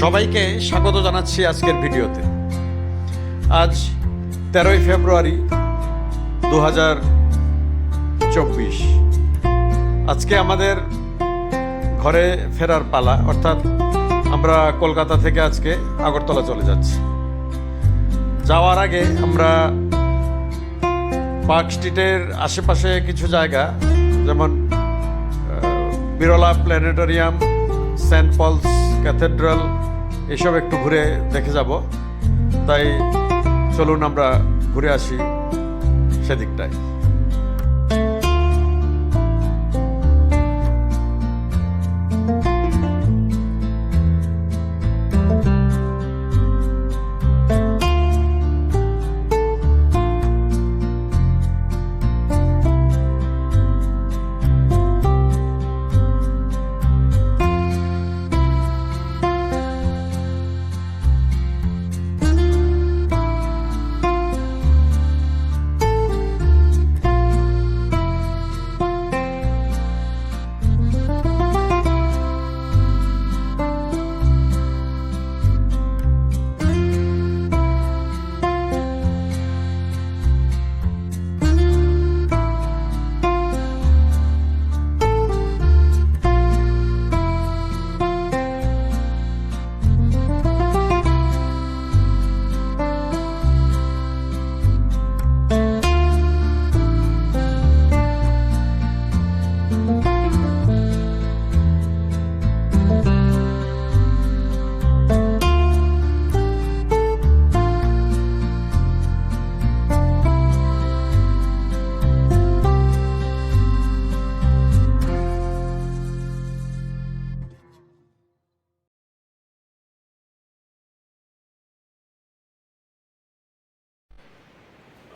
সবাইকে স্বাগত জানাচ্ছি আজকের ভিডিওতে। আজ 13ই ফেব্রুয়ারি 2024। আজকে আমাদের ঘরে ফেরার পালা, অর্থাৎ আমরা কলকাতা থেকে আজকে আগরতলা চলে যাচ্ছি। যাওয়ার আগে আমরা পার্ক স্ট্রিটের আশেপাশে কিছু জায়গা, যেমন Birla planetarium, Saint Paul's cathedral, এসব একটু ঘুরে দেখে যাব। তাই চলুন আমরা ঘুরে আসি সেদিকটায়।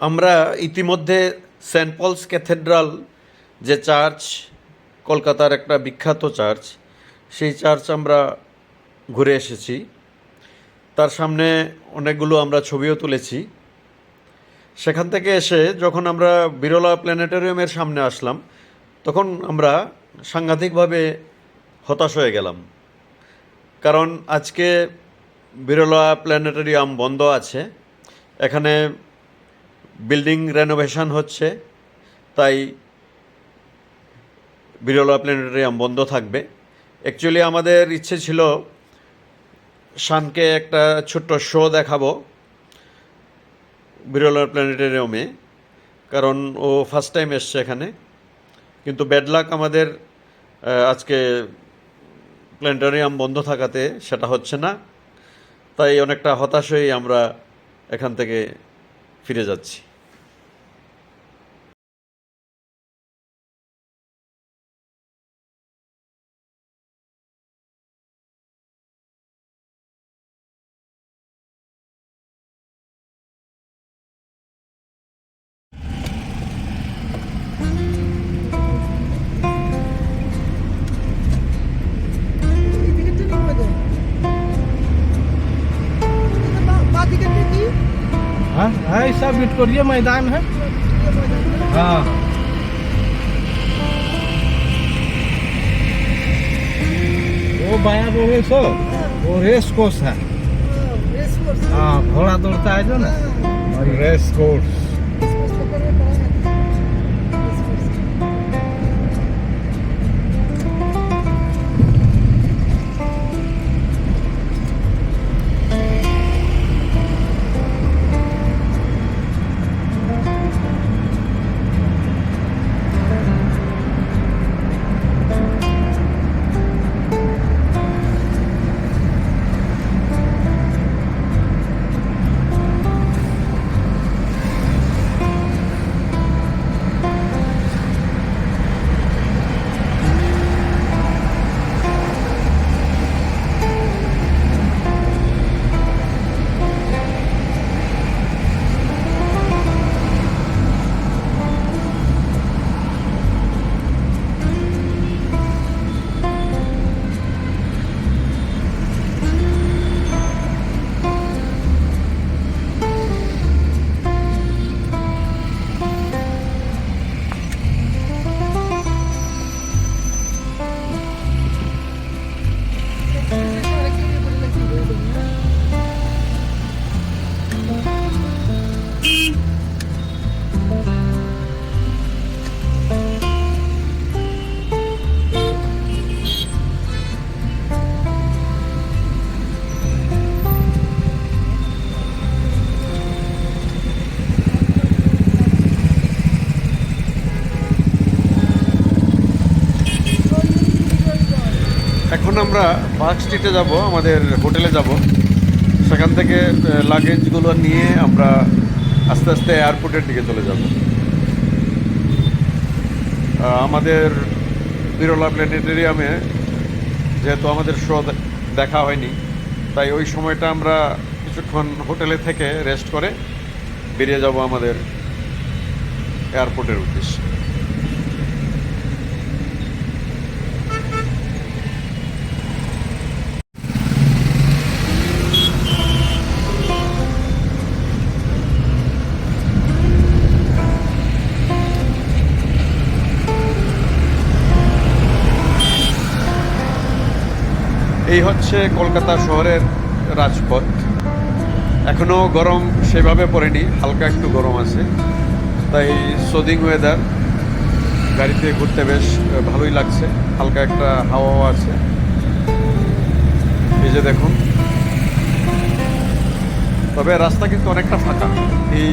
আমরা ইতিমধ্যে সেন্ট পলস ক্যাথেড্রাল, যে চার্চ, কলকাতার একটা বিখ্যাত চার্চ, সেই চার্চ আমরা ঘুরে এসেছি। তার সামনে অনেকগুলো আমরা ছবিও তুলেছি। সেখান থেকে এসে যখন আমরা বিরলা প্ল্যানেটোরিয়ামের সামনে আসলাম, তখন আমরা সাংঘাতিকভাবে হতাশ হয়ে গেলাম, কারণ আজকে বিরলা প্ল্যানেটোরিয়াম বন্ধ আছে। এখানে বিল্ডিং রেনোভেশন হচ্ছে, তাই বিরলা প্ল্যানেটোরিয়াম বন্ধ থাকবে। অ্যাকচুয়ালি আমাদের ইচ্ছে ছিল শানকে একটা ছোট্ট শো দেখাবো বিরলা প্ল্যানেটোরিয়ামে, কারণ ও ফার্স্ট টাইম এসছে এখানে। কিন্তু ব্যাড লাক, আমাদের আজকে প্ল্যানেটোরিয়াম বন্ধ থাকাতে সেটা হচ্ছে না। তাই অনেকটা হতাশ হয়েই আমরা এখান থেকে ফিরে যাচ্ছি। हाँ है, सब विक्टोरिया मैदान है। हाँ वो बाया वो है सो, वो रेस कोर्स है। हाँ, घोड़ा दौड़ता है जो ना, रेस कोर्स। আমরা পার্ক স্ট্রিটে যাব, আমাদের হোটেলে যাব। সেখান থেকে লাগেজগুলো নিয়ে আমরা আস্তে আস্তে এয়ারপোর্টের দিকে চলে যাব। আমাদের বিরলা প্ল্যানেটেরিয়ামে যেহেতু আমাদের শো দেখা হয়নি, তাই ওই সময়টা আমরা কিছুক্ষণ হোটেলে থেকে রেস্ট করে বেরিয়ে যাব আমাদের এয়ারপোর্টের উদ্দেশ্যে। এই হচ্ছে কলকাতা শহরের রাজপথ। এখনও গরম সেভাবে পড়েনি, হালকা একটু গরম আছে, তাই সোদিং ওয়েদার, গাড়িতে ঘুরতে বেশ ভালোই লাগছে, হালকা একটা হাওয়াও আছে। এই যে দেখুন, তবে রাস্তা কিন্তু অনেকটা ফাঁকা। এই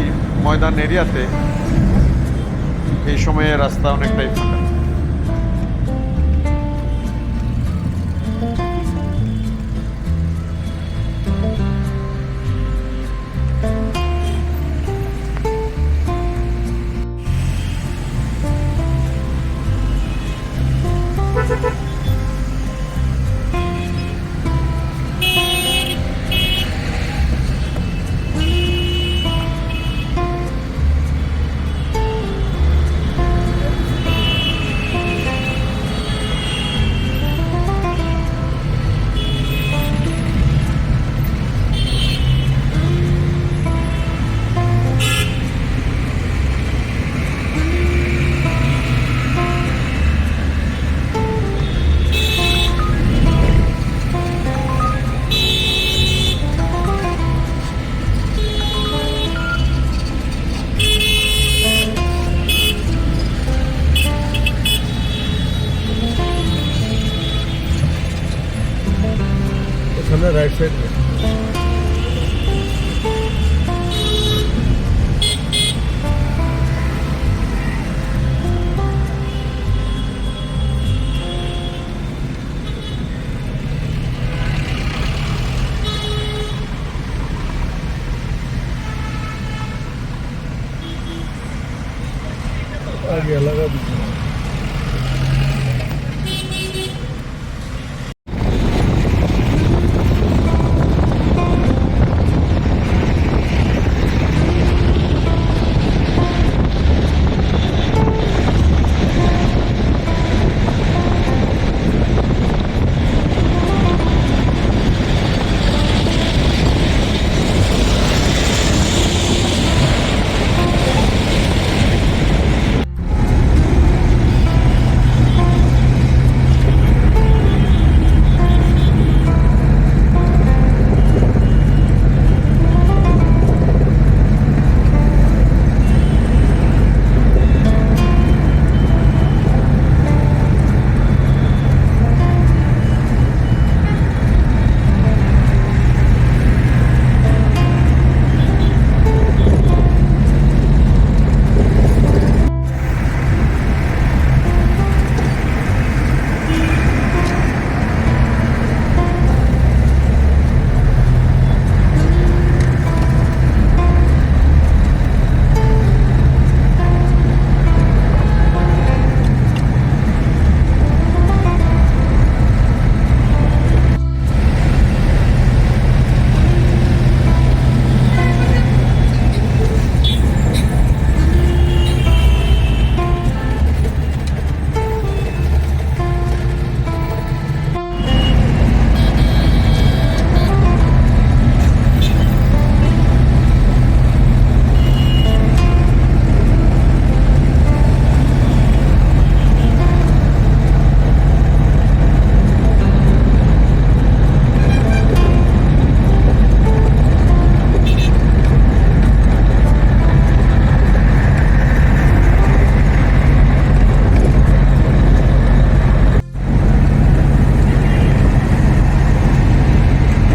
ময়দান এরিয়াতে এই সময়ে রাস্তা অনেকটাই ফাঁকা। ওখানে রাইট সাইড आगे लगा दीजिए।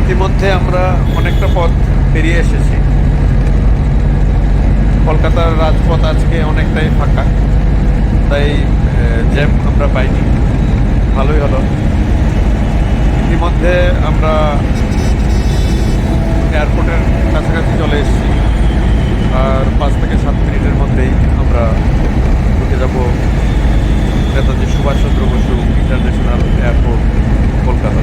ইতিমধ্যে আমরা অনেকটা পথ পেরিয়ে এসেছি। কলকাতার রাজপথ আজকে অনেকটাই ফাঁকা, তাই জ্যাম আমরা পাইনি, ভালোই হলো। ইতিমধ্যে আমরা এয়ারপোর্টের কাছাকাছি চলে এসেছি, আর 5 থেকে 7 মিনিটের মধ্যেই আমরা ঢুকে যাব নেতাজি সুভাষচন্দ্র বসু ইন্টারন্যাশনাল এয়ারপোর্ট, কলকাতা।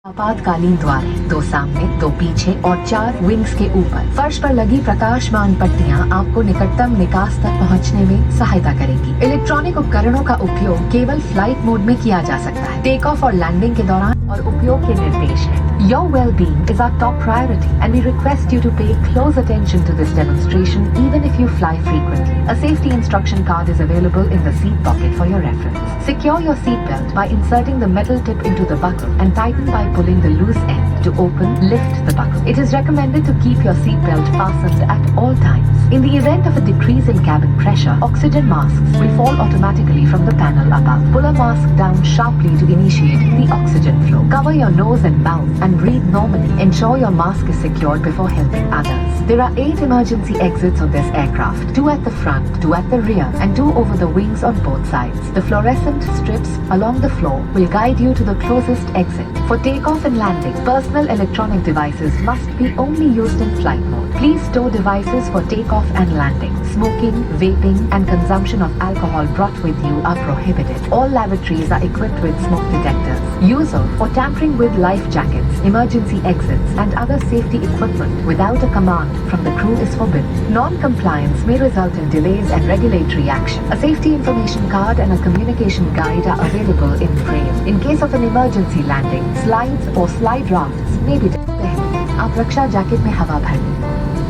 आपातकालीन द्वार है, 2 सामने, 2 पीछे और 4 विंग्स के ऊपर। फर्श पर लगी प्रकाशमान पट्टियां आपको निकटतम निकास तक पहुंचने में सहायता करेगी। इलेक्ट्रॉनिक उपकरणों का उपयोग केवल फ्लाइट मोड में किया जा सकता है। टेक ऑफ और लैंडिंग के दौरान और उपयोग के निर्देश हैं। Your well-being is our top priority and we request you to pay close attention to this demonstration even if you fly frequently. A safety instruction card is available in the seat pocket for your reference. Secure your seat belt by inserting the metal tip into the buckle and tighten by pulling the loose end. To open, lift the buckle. It is recommended to keep your seat belt fastened at all times. In the event of a decrease in cabin pressure, oxygen masks will fall automatically from the panel above. Pull a mask down sharply to initiate the oxygen flow. Cover your nose and mouth and breathe normally. Ensure your mask is secured before helping others. There are 8 emergency exits on this aircraft, 2 at the front, 2 at the rear, and 2 over the wings on both sides. The fluorescent strips along the floor will guide you to the closest exit. For takeoff and landing, personal electronic devices must be only used in flight mode. Please stow devices for takeoff and landing. Smoking, vaping, and consumption of alcohol brought with you are prohibited. All lavatories are equipped with smoke detectors. Use of or tampering with life jackets, emergency exits, and other safety equipment without a command from the crew is forbidden. Non-compliance may result in delays and regulatory action. A safety information card and a communication guide are available in Braille. In case of an emergency landing, slides or slide rafts may be deployed. आप रक्षा jacket में हवा भर लें।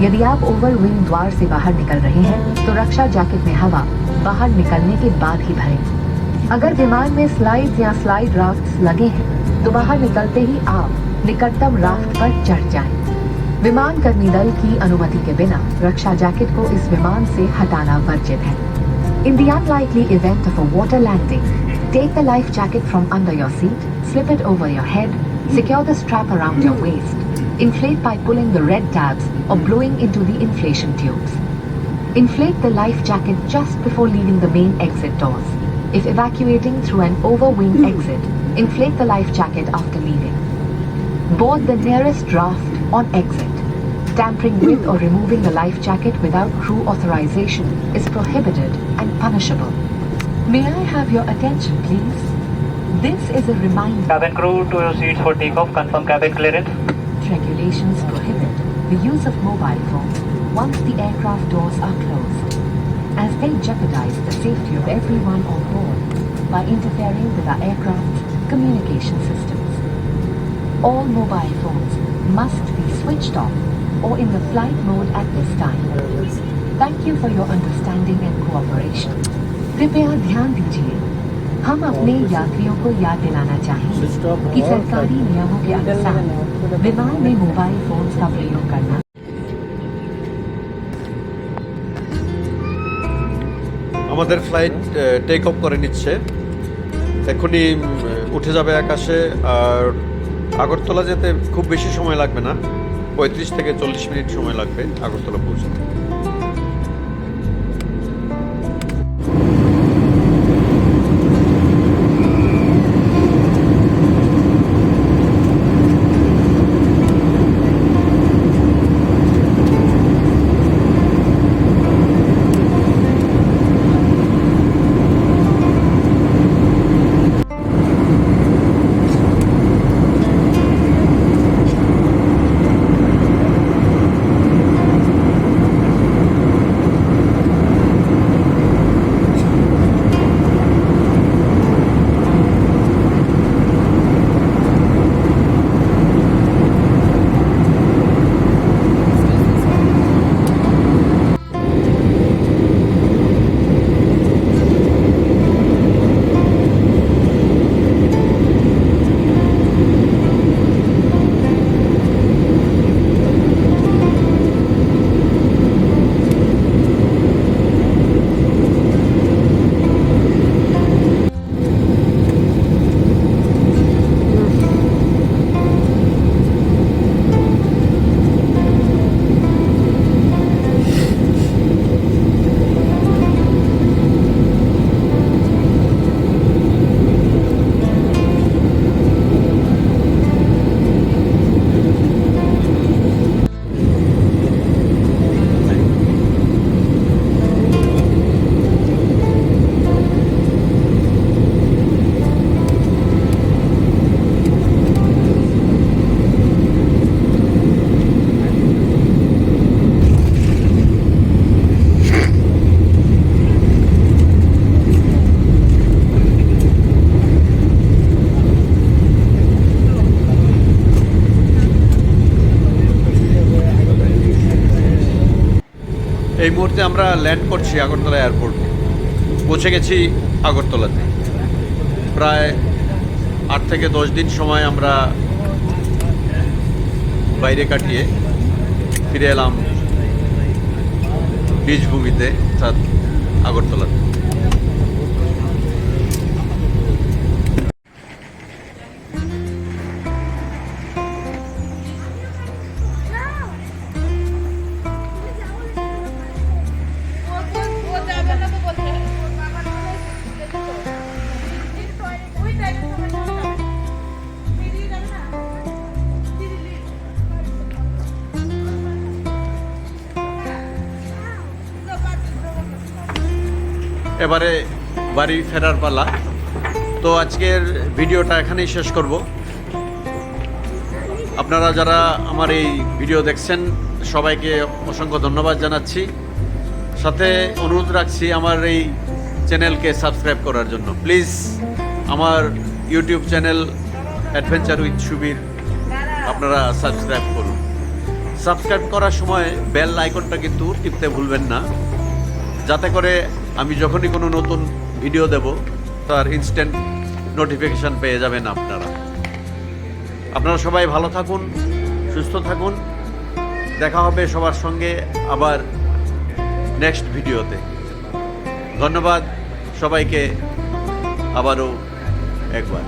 यदि आप over wing द्वार से बाहर निकल रहे हैं तो रक्षा जैकेट में हवा बाहर निकलने के बाद ही भरें। अगर विमान में स्लाइड्स या स्लाइड राफ्ट्स लगे हैं तो बाहर निकलते ही आप निकटतम राफ्ट पर चढ़ जाएं। विमान कर्मी दल की अनुमति के बिना रक्षा जैकेट को इस विमान से हटाना वर्जित है। In the unlikely event of a water landing, take the life jacket from under your seat, slip it over your head, Secure the strap around your waist. Inflate by pulling the red tabs or blowing into the inflation tubes. Inflate the life jacket just before leaving the main exit doors. If evacuating through an overwing exit, inflate the life jacket after leaving. Board the nearest draft on exit. Tampering with or removing the life jacket without crew authorization is prohibited and punishable. May I have your attention, please? This is a reminder. Cabin crew to your seats for takeoff. Confirm cabin clearance. Regulations prohibit the use of mobile phones once the aircraft doors are closed, as they jeopardize the safety of everyone on board by interfering with our aircraft's communication systems. All mobile phones must be switched off or in the flight mode at this time. Thank you for your understanding and cooperation. कृपया ध्यान दीजिए, हम अपने यात्रियों को याद दिलाना चाहेंगे कि सरकारी नियमों के अनुसार विमान में मोबाइल फोन्स का प्रयोग करना আমাদের ফ্লাইট টেক অফ করে নিচ্ছে, এখনই উঠে যাবে আকাশে। আর আগরতলা যেতে খুব বেশি সময় লাগবে না, 35 থেকে 40 মিনিট সময় লাগবে আগরতলা পৌঁছতে। এই মুহূর্তে আমরা ল্যান্ড করছি আগরতলা এয়ারপোর্ট, পৌঁছে গেছি আগরতলাতে। প্রায় 8 থেকে 10 দিন সময় আমরা বাইরে কাটিয়ে ফিরে এলাম বীজভূমিতে, অর্থাৎ আগরতলাতে। এবারে বাড়ি ফেরার পালা। তো আজকের ভিডিওটা এখানেই শেষ করব। আপনারা যারা আমার এই ভিডিও দেখছেন সবাইকে অসংখ্য ধন্যবাদ জানাচ্ছি। সাথে অনুরোধ রাখছি আমার এই চ্যানেলকে সাবস্ক্রাইব করার জন্য। প্লিজ আমার YouTube channel adventure with Subir আপনারা সাবস্ক্রাইব করুন। সাবস্ক্রাইব করার সময় বেল আইকনটা কিন্তু টিপতে ভুলবেন না, যাতে করে আমি যখনই কোনো নতুন ভিডিও দেব তার ইনস্ট্যান্ট নোটিফিকেশান পেয়ে যাবেন আপনারা। আপনারা সবাই ভালো থাকুন, সুস্থ থাকুন। দেখা হবে সবার সঙ্গে আবার নেক্সট ভিডিওতে। ধন্যবাদ সবাইকে আবারও একবার।